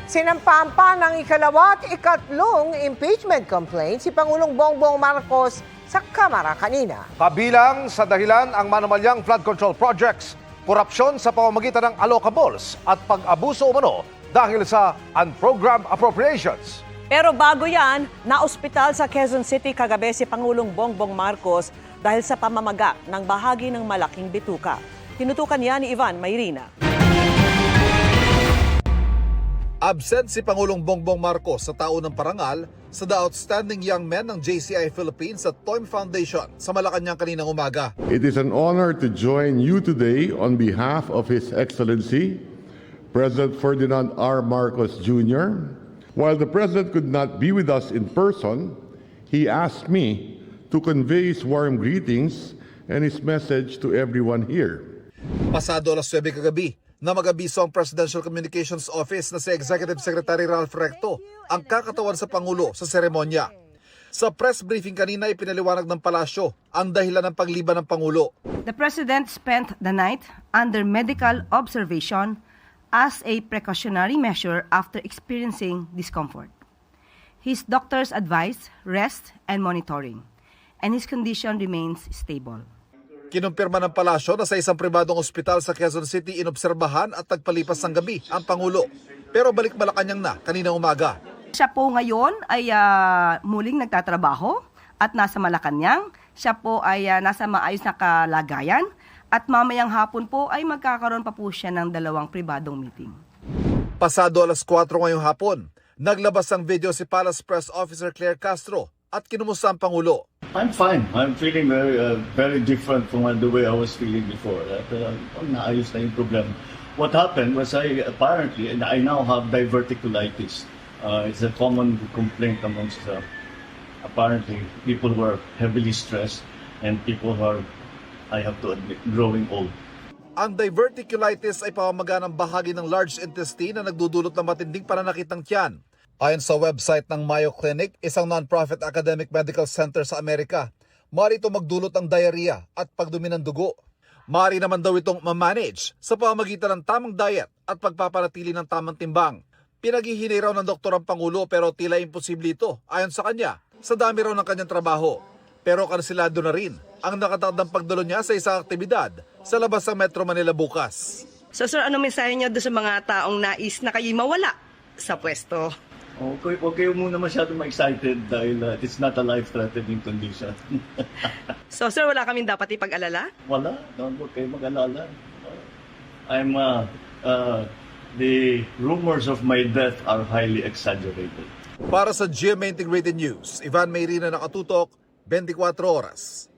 Sinampaan pa ng ikalawa at ikatlong impeachment complaint si Pangulong Bongbong Marcos sa Kamara kanina. Kabilang sa dahilan ang manumalyang flood control projects, korupsyon sa pamamagitan ng allocables at pag-abuso umano dahil sa unprogrammed appropriations. Pero bago yan, na-ospital sa Quezon City kagabi si Pangulong Bongbong Marcos dahil sa pamamaga ng bahagi ng malaking bituka. Tinutukan niya ni Ivan Mayrina. Absent si Pangulong Bongbong Marcos sa taon ng parangal sa The Outstanding Young Men ng JCI Philippines at TOIM Foundation sa Malacanang kaninang umaga. It is an honor to join you today on behalf of His Excellency, President Ferdinand R. Marcos Jr. While the President could not be with us in person, he asked me to convey his warm greetings and his message to everyone here. Pasado alas 9 kagabi, na mag-abiso ang Presidential Communications Office na si Executive Secretary Ralph Recto ang kakatawan sa Pangulo sa seremonya. Sa press briefing kanina ipinaliwanag ng palasyo ang dahilan ng pagliba ng Pangulo. The President spent the night under medical observation as a precautionary measure after experiencing discomfort. His doctors advised rest and monitoring, and his condition remains stable. Kinumpirma ng palasyo na sa isang pribadong ospital sa Quezon City inobserbahan at nagpalipas ng gabi ang Pangulo. Pero balik Malacanang na kaninang umaga. Siya po ngayon ay muling nagtatrabaho at nasa Malacanang. Siya po ay nasa maayos na kalagayan at mamayang hapon po ay magkakaroon pa po siya ng 2 pribadong meeting. Pasado alas 4 ngayong hapon, naglabas ng video si Palace Press Officer Claire Castro at kinumusta ang Pangulo. I'm fine. I'm feeling very different from the way I was feeling before. Naayos na yung problem. What happened was I now have diverticulitis. It's a common complaint amongst apparently people who are heavily stressed and people who are, I have to admit, growing old. Ang diverticulitis ay pamamaga ng bahagi ng large intestine na nagdudulot ng matinding pananakit ng tiyan. Ayon sa website ng Mayo Clinic, isang non-profit academic medical center sa Amerika, maaari ito magdulot ng diarrhea at pagdumi ng dugo. Maaari naman daw itong ma-manage sa pamamagitan ng tamang diet at pagpapanatili ng tamang timbang. Pinaghihinay raw ng doktor ang Pangulo pero tila imposible ito ayon sa kanya sa dami raw ng kanyang trabaho. Pero kansilado na rin ang nakatakdang pagdalo niya sa isang aktibidad sa labas ng Metro Manila bukas. So sir, ano mensahe niyo doon sa mga taong nais na kayo mawala sa pwesto? Okay, huwag kayo muna masyadong excited dahil it's not a life-threatening condition. So sir, wala kaming dapat ipag-alala? Wala, huwag kayo mag-alala. The rumors of my death are highly exaggerated. Para sa GMA Integrated News, Ivan Mayrina, nakatutok, 24 oras.